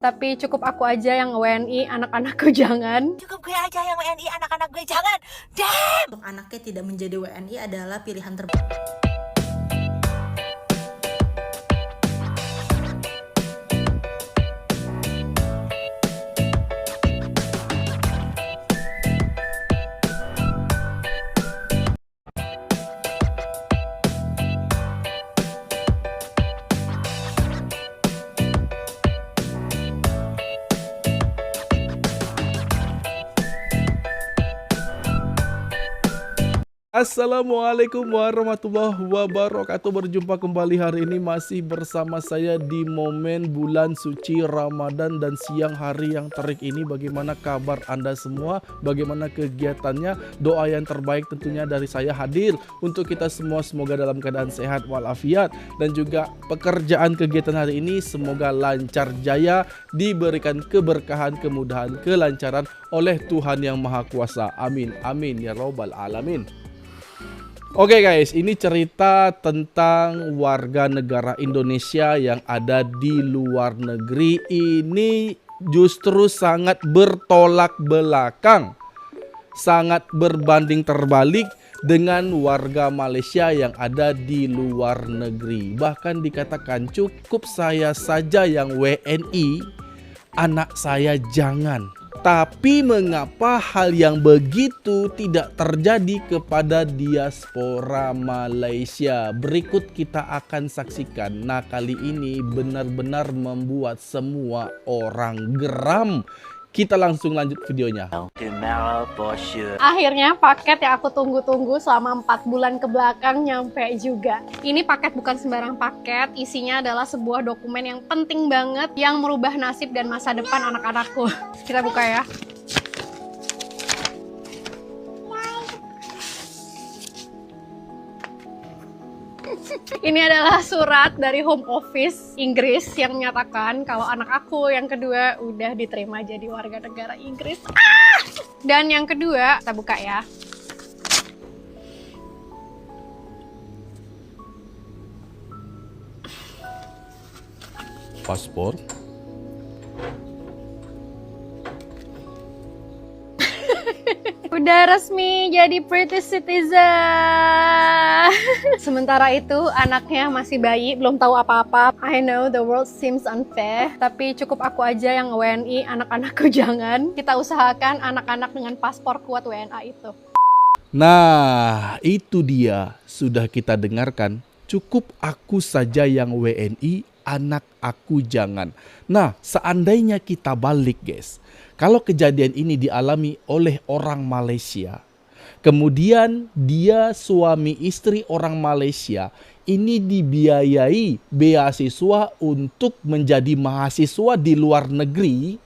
Tapi cukup aku aja yang WNI, anak-anakku jangan. Cukup gue aja yang WNI, anak-anak gue jangan. Damn! Untuk anaknya tidak menjadi WNI adalah pilihan terbaik. Assalamualaikum warahmatullahi wabarakatuh. Berjumpa kembali hari ini masih bersama saya di momen bulan suci Ramadan dan siang hari yang terik ini. Bagaimana kabar Anda semua? Bagaimana kegiatannya? Doa yang terbaik tentunya dari saya hadir untuk kita semua, semoga dalam keadaan sehat walafiat, dan juga pekerjaan kegiatan hari ini semoga lancar jaya, diberikan keberkahan, kemudahan, kelancaran oleh Tuhan yang Maha Kuasa. Amin amin ya robbal alamin. Oke guys, ini cerita tentang warga negara Indonesia yang ada di luar negeri. Ini justru sangat bertolak belakang, sangat berbanding terbalik dengan warga Malaysia yang ada di luar negeri. Bahkan dikatakan cukup saya saja yang WNI, anak saya jangan. Tapi mengapa hal yang begitu tidak terjadi kepada diaspora Malaysia? Berikut kita akan saksikan. Nah, kali ini benar-benar membuat semua orang geram. Kita langsung lanjut videonya. Akhirnya paket yang aku tunggu-tunggu selama 4 bulan ke belakang nyampe juga. Ini paket bukan sembarang paket, isinya adalah sebuah dokumen yang penting banget yang merubah nasib dan masa depan anak-anakku. Kita buka ya. Ini adalah surat dari Home Office Inggris yang menyatakan kalau anak aku yang kedua udah diterima jadi warga negara Inggris. Dan yang kedua, kita buka ya. Paspor. Udah resmi jadi British citizen. Sementara itu anaknya masih bayi, belum tahu apa-apa. I know the world seems unfair, tapi cukup aku aja yang WNI, anak-anakku jangan. Kita usahakan anak-anak dengan paspor kuat WNA itu. Nah, itu dia sudah kita dengarkan. Cukup aku saja yang WNI, anak aku jangan. Nah, seandainya kita balik guys, kalau kejadian ini dialami oleh orang Malaysia, kemudian dia suami istri orang Malaysia ini dibiayai beasiswa untuk menjadi mahasiswa di luar negeri,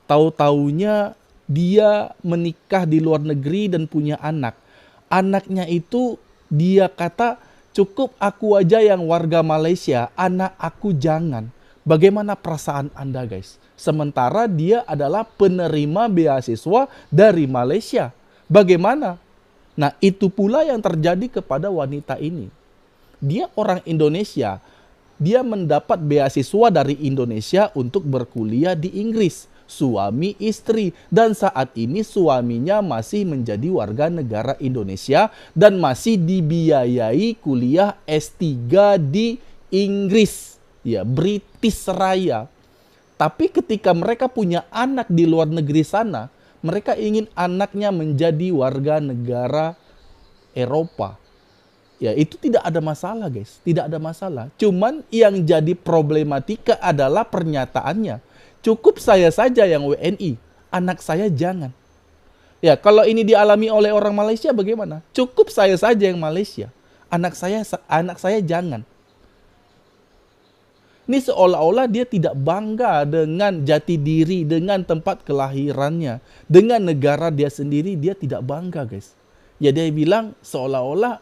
tahu-taunya dia menikah di luar negeri dan punya anak. Anaknya itu dia kata, cukup aku aja yang warga Malaysia, anak aku jangan. Bagaimana perasaan Anda guys? Sementara dia adalah penerima beasiswa dari Malaysia. Bagaimana? Nah, itu pula yang terjadi kepada wanita ini. Dia orang Indonesia. Dia mendapat beasiswa dari Indonesia untuk berkuliah di Inggris. Suami istri. Dan saat ini suaminya masih menjadi warga negara Indonesia dan masih dibiayai kuliah S3 di Inggris. Ya, British Raya. Tapi ketika mereka punya anak di luar negeri sana, mereka ingin anaknya menjadi warga negara Eropa. Ya, itu tidak ada masalah guys, tidak ada masalah. Cuman yang jadi problematika adalah pernyataannya. Cukup saya saja yang WNI, anak saya jangan. Ya, kalau ini dialami oleh orang Malaysia bagaimana? Cukup saya saja yang Malaysia, anak saya jangan. Ini seolah-olah dia tidak bangga dengan jati diri, dengan tempat kelahirannya, dengan negara dia sendiri, dia tidak bangga guys. Ya, dia bilang seolah-olah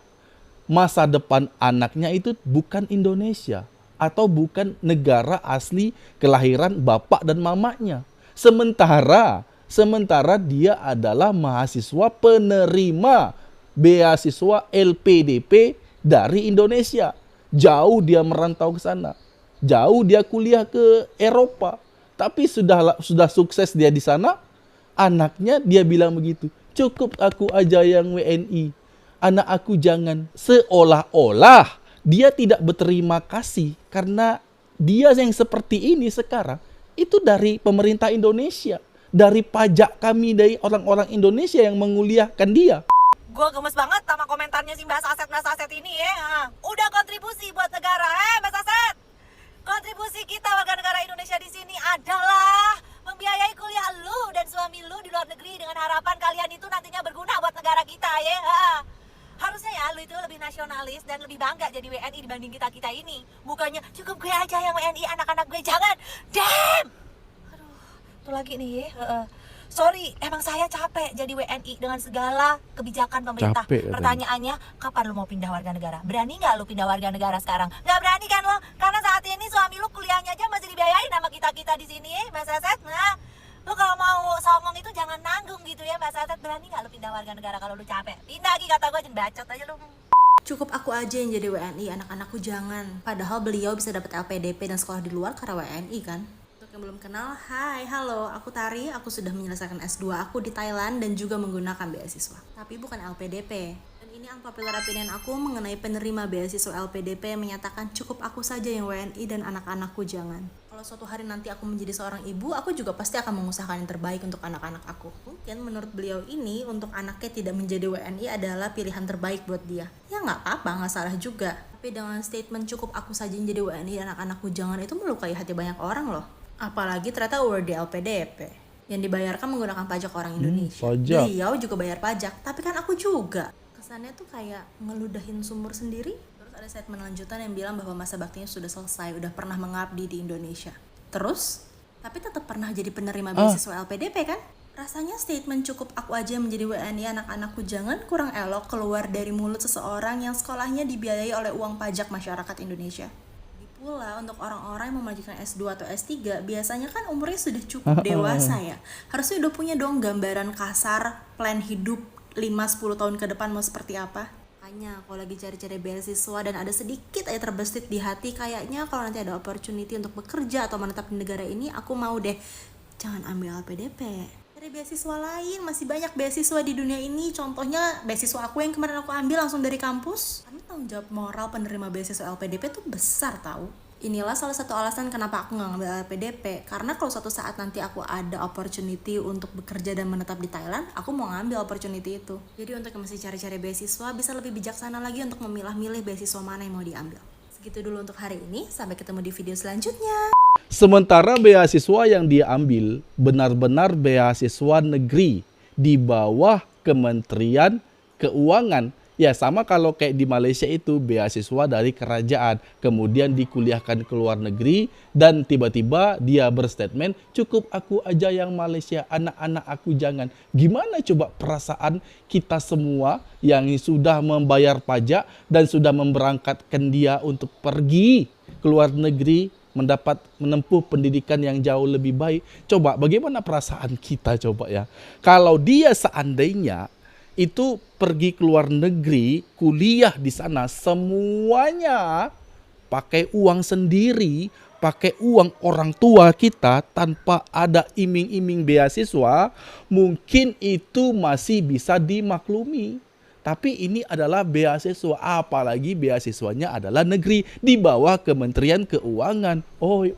masa depan anaknya itu bukan Indonesia atau bukan negara asli kelahiran bapak dan mamanya. Sementara dia adalah mahasiswa penerima beasiswa LPDP dari Indonesia. Jauh dia merantau ke sana. Jauh dia kuliah ke Eropa. Tapi sudah sukses dia di sana, anaknya dia bilang begitu. Cukup aku aja yang WNI. Anak aku jangan. Seolah-olah dia tidak berterima kasih karena dia yang seperti ini sekarang itu dari pemerintah Indonesia. Dari pajak kami, dari orang-orang Indonesia yang menguliahkan dia. Gue gemes banget sama komentarnya si Mbak Saset ini ya. Udah kontribusi buat negara, Mbak Saset. Kontribusi kita warga negara Indonesia di sini adalah membiayai kuliah lu dan suami lu di luar negeri dengan harapan kalian itu nantinya berguna buat negara kita ya. Harusnya ya lu itu lebih nasionalis dan lebih bangga jadi WNI dibanding kita ini. Bukannya cukup gue aja yang WNI, anak-anak gue jangan. Damn. Aduh, tuh lagi nih ya. Sorry, emang saya capek jadi WNI dengan segala kebijakan pemerintah. Capek, Pertanyaannya, kapan lu mau pindah warga negara? Berani nggak lu pindah warga negara sekarang? Nggak berani kan lo? Karena saat ini suami lu kuliahnya aja masih dibiayain sama kita di sini, Mas Saset. Nah, lu kalau mau songong itu jangan nanggung gitu ya, Mas Saset. Berani nggak lu pindah warga negara kalau lu capek? Pindah lagi kata gue, jangan bacot aja lu. Cukup aku aja yang jadi WNI, anak-anakku jangan. Padahal beliau bisa dapat LPDP dan sekolah di luar karena WNI kan. Untuk yang belum kenal, hai, halo, aku Tari, aku sudah menyelesaikan S2 aku di Thailand dan juga menggunakan beasiswa. Tapi bukan LPDP. Dan ini unpopular opinion aku mengenai penerima beasiswa LPDP yang menyatakan cukup aku saja yang WNI dan anak-anakku jangan. Kalau suatu hari nanti aku menjadi seorang ibu, aku juga pasti akan mengusahakan yang terbaik untuk anak-anak aku. Mungkin menurut beliau ini, untuk anaknya tidak menjadi WNI adalah pilihan terbaik buat dia. Ya nggak apa-apa, nggak salah juga. Tapi dengan statement cukup aku saja yang jadi WNI dan anak-anakku jangan itu melukai hati banyak orang loh. Apalagi ternyata award di LPDP yang dibayarkan menggunakan pajak orang Indonesia. Pajak. Beliau juga bayar pajak, tapi kan aku juga. Kesannya tuh kayak ngeludahin sumur sendiri. Terus ada statement lanjutan yang bilang bahwa masa baktinya sudah selesai, udah pernah mengabdi di Indonesia. Terus, tapi tetap pernah jadi penerima beasiswa LPDP kan? Rasanya statement cukup aku aja menjadi WNI anak-anakku jangan kurang elok keluar dari mulut seseorang yang sekolahnya dibiayai oleh uang pajak masyarakat Indonesia. Pula untuk orang-orang yang melanjutkan S2 atau S3 biasanya kan umurnya sudah cukup dewasa ya. Harusnya udah punya dong gambaran kasar plan hidup 5-10 tahun ke depan mau seperti apa. Makanya kalau lagi cari-cari beasiswa dan ada sedikit aja terbesit di hati, kayaknya kalau nanti ada opportunity untuk bekerja atau menetap di negara ini, aku mau deh jangan ambil LPDP. Cari beasiswa lain, masih banyak beasiswa di dunia ini. Contohnya beasiswa aku yang kemarin aku ambil langsung dari kampus. Karena tanggung jawab moral penerima beasiswa LPDP tuh besar tahu. Inilah salah satu alasan kenapa aku nggak ngambil LPDP. Karena kalau suatu saat nanti aku ada opportunity untuk bekerja dan menetap di Thailand, aku mau ngambil opportunity itu. Jadi untuk yang masih cari-cari beasiswa, bisa lebih bijaksana lagi untuk memilah-milih beasiswa mana yang mau diambil. Segitu dulu untuk hari ini, sampai ketemu di video selanjutnya. Sementara beasiswa yang dia ambil benar-benar beasiswa negeri di bawah Kementerian Keuangan. Ya sama kalau kayak di Malaysia itu beasiswa dari kerajaan, kemudian dikuliahkan ke luar negeri dan tiba-tiba dia berstatement cukup aku aja yang Malaysia, anak-anak aku jangan. Gimana coba perasaan kita semua yang sudah membayar pajak dan sudah memberangkatkan dia untuk pergi ke luar negeri menempuh pendidikan yang jauh lebih baik. Coba bagaimana perasaan kita coba ya. Kalau dia seandainya itu pergi ke luar negeri, kuliah di sana, semuanya pakai uang sendiri, pakai uang orang tua kita tanpa ada iming-iming beasiswa, mungkin itu masih bisa dimaklumi. Tapi ini adalah beasiswa, apalagi beasiswanya adalah negeri di bawah Kementerian Keuangan. Oi.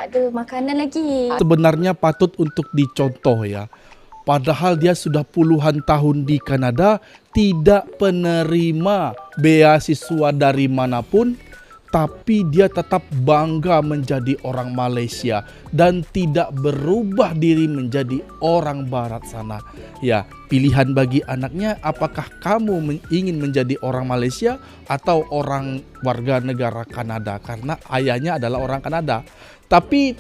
Ada makanan lagi. Sebenarnya patut untuk dicontoh ya. Padahal dia sudah puluhan tahun di Kanada, tidak penerima beasiswa dari manapun, tapi dia tetap bangga menjadi orang Malaysia dan tidak berubah diri menjadi orang barat sana. Ya, pilihan bagi anaknya, apakah kamu ingin menjadi orang Malaysia atau orang warga negara Kanada? Karena ayahnya adalah orang Kanada. Tapi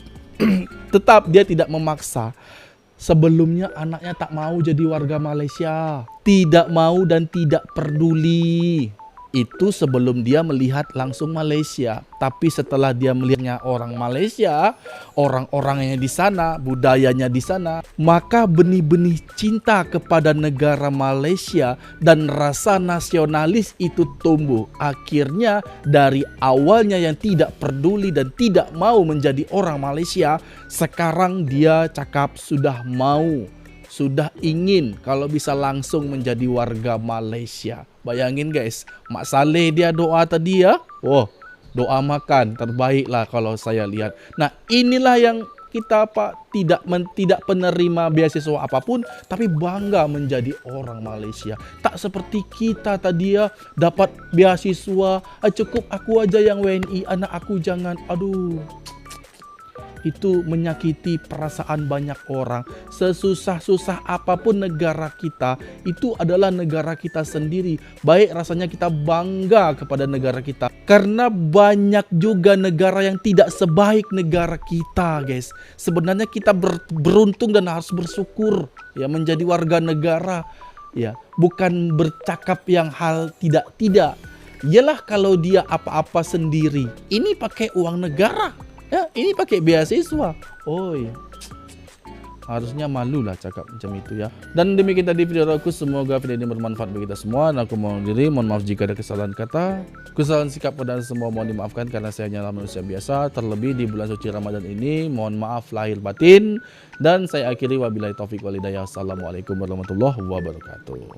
tetap dia tidak memaksa. Sebelumnya anaknya tak mau jadi warga Malaysia. Tidak mau dan tidak peduli. Itu sebelum dia melihat langsung Malaysia. Tapi setelah dia melihatnya orang Malaysia, orang-orangnya di sana, budayanya di sana, maka benih-benih cinta kepada negara Malaysia dan rasa nasionalis itu tumbuh. Akhirnya dari awalnya yang tidak peduli dan tidak mau menjadi orang Malaysia, sekarang dia cakap sudah mau, sudah ingin kalau bisa langsung menjadi warga Malaysia. Bayangin guys, Mak Saleh dia doa tadi ya. Oh, doa makan terbaik lah kalau saya lihat. Nah, inilah yang kita tidak penerima beasiswa apapun, tapi bangga menjadi orang Malaysia. Tak seperti kita tadi ya, dapat beasiswa, cukup aku aja yang WNI, anak aku jangan. Aduh. Itu menyakiti perasaan banyak orang. Sesusah-susah apapun negara kita, itu adalah negara kita sendiri. Baik rasanya kita bangga kepada negara kita, karena banyak juga negara yang tidak sebaik negara kita, guys. Sebenarnya kita beruntung dan harus bersyukur ya menjadi warga negara, ya, bukan bercakap yang hal tidak. Yalah kalau dia apa-apa sendiri, ini pakai uang negara. Ya, ini pakai beasiswa. Oh ya, harusnya malu lah cakap macam itu ya. Dan demikian tadi video aku. Semoga video ini bermanfaat bagi kita semua. Dan aku mohon diri, mohon maaf jika ada kesalahan kata, kesalahan sikap, dan semua mohon dimaafkan karena saya hanyalah manusia biasa. Terlebih di bulan suci Ramadan ini, mohon maaf lahir batin. Dan saya akhiri wabillahi taufik wal hidayah. Assalamualaikum warahmatullahi wabarakatuh.